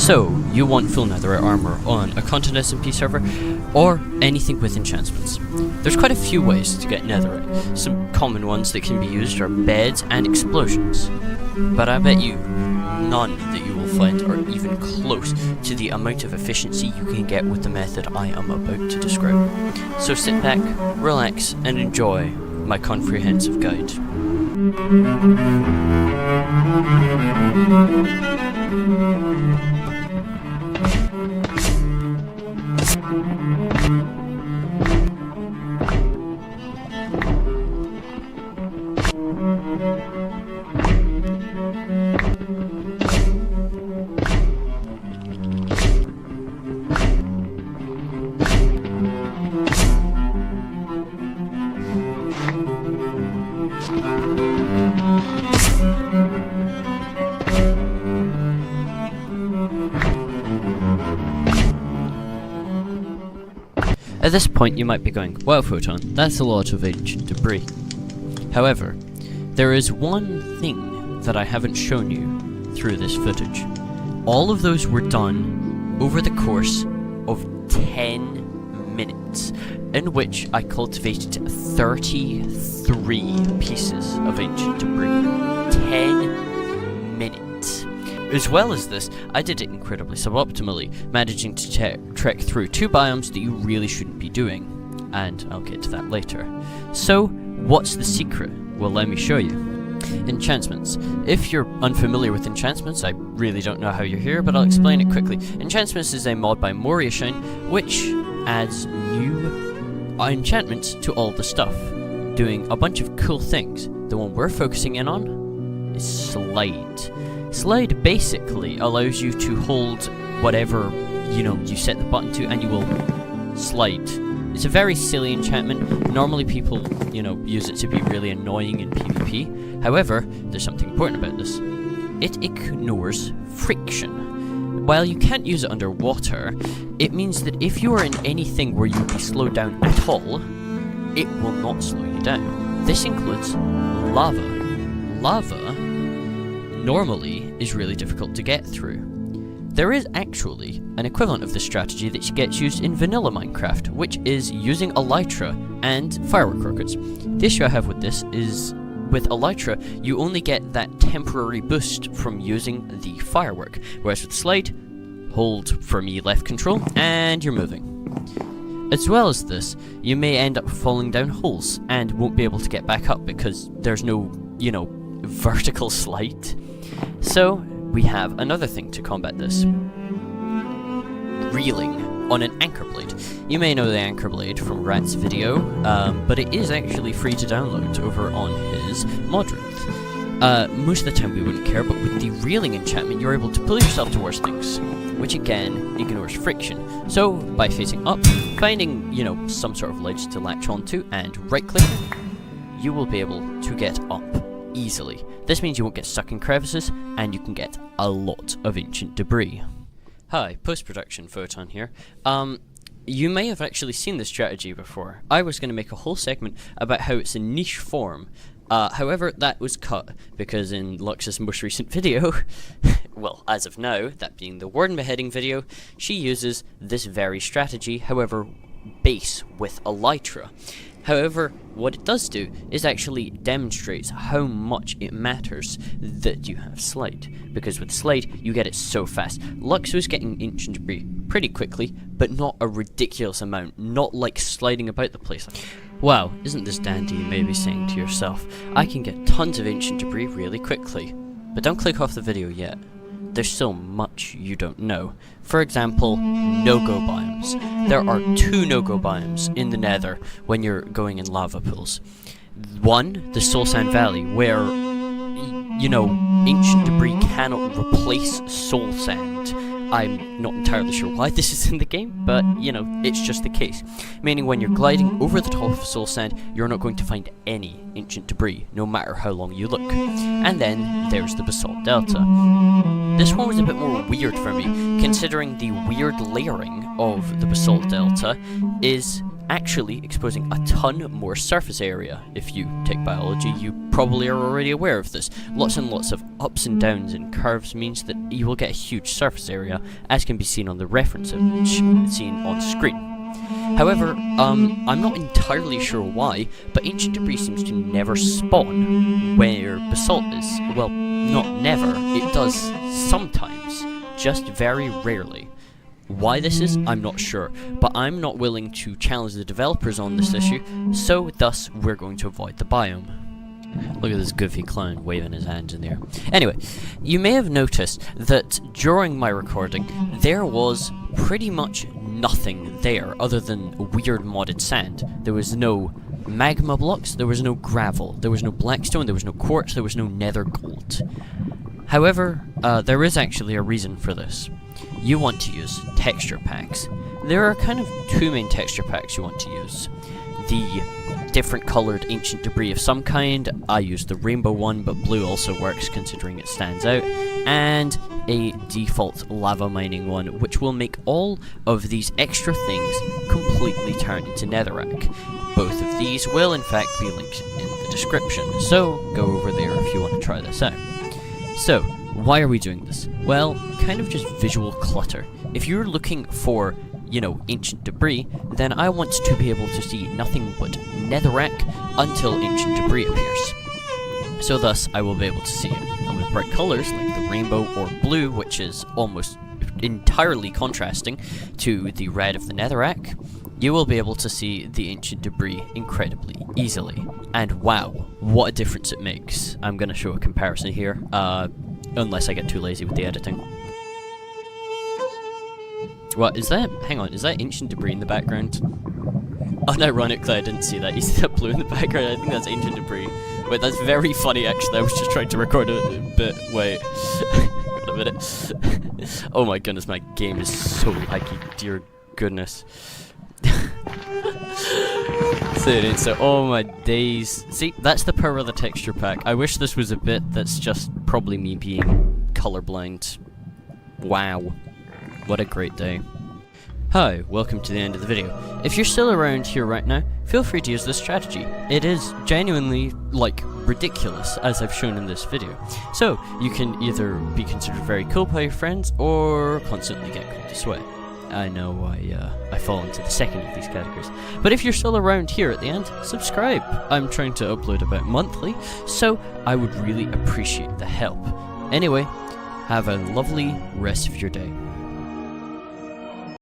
So, you want full netherite armor on a Content SMP server, or anything with enchancements. There's quite a few ways to get netherite. Some common ones that can be used are beds and explosions. But I bet you none that you will find are even close to the amount of efficiency you can get with the method I am about to describe. So sit back, relax, and enjoy my comprehensive guide. At this point you might be going, wow Photon, that's a lot of ancient debris. However, there is one thing that I haven't shown you through this footage. All of those were done over the course of 10 minutes, in which I cultivated 33 pieces of ancient debris. 10 minutes. As well as this, I did it incredibly suboptimally, managing to trek through 2 biomes that you really shouldn't be doing, and I'll get to that later. So, what's the secret? Well, let me show you. Enchancements. If you're unfamiliar with enchancements, I really don't know how you're here, but I'll explain it quickly. Enchancements is a mod by MoriyaShiine, which adds new enchantments to all the stuff, doing a bunch of cool things. The one we're focusing in on is Slide. Slide basically allows you to hold whatever, you set the button to, and you will slide. It's a very silly enchantment. Normally people, use it to be really annoying in PvP. However, there's something important about this. It ignores friction. While you can't use it underwater, it means that if you are in anything where you'd be slowed down at all, it will not slow you down. This includes lava. Lava normally is really difficult to get through. There is actually an equivalent of this strategy that gets used in vanilla Minecraft, which is using elytra and firework rockets. The issue I have with this is, with elytra, you only get that temporary boost from using the firework, whereas with Slide, hold for me left control, and you're moving. As well as this, you may end up falling down holes, and won't be able to get back up because there's no, vertical slide. So, we have another thing to combat this. Reeling on an anchor blade. You may know the anchor blade from Rat's video, but it is actually free to download over on his Modrinth. Most of the time we wouldn't care, but with the reeling enchantment you're able to pull yourself towards things, which again ignores friction. So, by facing up, finding, some sort of ledge to latch onto, and right-clicking, you will be able to get up easily. This means you won't get stuck in crevices, and you can get a lot of ancient debris. Hi, post-production Photon here. You may have actually seen this strategy before. I was going to make a whole segment about how it's a niche form. However, that was cut, because in Lux's most recent video, well, as of now, that being the Warden beheading video, she uses this very strategy, however, base with elytra. However, what it does do is actually demonstrates how much it matters that you have Slide, because with Slide, you get it so fast. Lux was getting ancient debris pretty quickly, but not a ridiculous amount, not like sliding about the place. Wow, isn't this dandy, you may be saying to yourself. I can get tons of ancient debris really quickly. But don't click off the video yet. There's so much you don't know. For example, no-go biomes. There are 2 no-go biomes in the Nether when you're going in lava pools. One, the Soul Sand Valley, where, ancient debris cannot replace soul sand. I'm not entirely sure why this is in the game, but, it's just the case. Meaning when you're gliding over the top of soul sand, you're not going to find any ancient debris, no matter how long you look. And then, there's the Basalt Delta. This one was a bit more weird for me, considering the weird layering of the Basalt Delta is actually exposing a ton more surface area. If you take biology, you probably are already aware of this. Lots and lots of ups and downs and curves means that you will get a huge surface area, as can be seen on the reference image seen on screen. However, I'm not entirely sure why, but ancient debris seems to never spawn where basalt is. Well, not never, it does sometimes, just very rarely. Why this is, I'm not sure, but I'm not willing to challenge the developers on this issue, so thus we're going to avoid the biome. Look at this goofy clown waving his hands in the air. Anyway, you may have noticed that during my recording, there was pretty much nothing there other than weird modded sand. There was no magma blocks, there was no gravel, there was no blackstone, there was no quartz, there was no nether gold. However, there is actually a reason for this. You want to use texture packs. There are kind of two main texture packs you want to use. The different coloured ancient debris of some kind, I use the rainbow one, but blue also works considering it stands out, and a default lava mining one, which will make all of these extra things completely turn into netherrack. Both of these will in fact be linked in the description, so go over there if you want to try this out. So, why are we doing this? Well, kind of just visual clutter. If you're looking for, you know, ancient debris, then I want to be able to see nothing but netherrack until ancient debris appears. So thus, I will be able to see it. And with bright colours like the rainbow or blue, which is almost entirely contrasting to the red of the netherrack, you will be able to see the ancient debris incredibly easily. And wow, what a difference it makes. I'm going to show a comparison here, unless I get too lazy with the editing. What is that? Hang on, is that ancient debris in the background? Unironically, I didn't see that. You see that blue in the background? I think that's ancient debris. Wait, that's very funny actually. I was just trying to record a bit. Wait. Hold a minute. Oh my goodness, my game is so laggy. Dear goodness. So, oh my days. See, that's the power of the texture pack. I wish this was a bit that's just probably me being colorblind. Wow. What a great day. Hi, welcome to the end of the video. If you're still around here right now, feel free to use this strategy. It is genuinely, like, ridiculous, as I've shown in this video. So, you can either be considered very cool by your friends, or constantly get called a sweat. I know I fall into the second of these categories. But if you're still around here at the end, subscribe. I'm trying to upload about monthly, so I would really appreciate the help. Anyway, have a lovely rest of your day.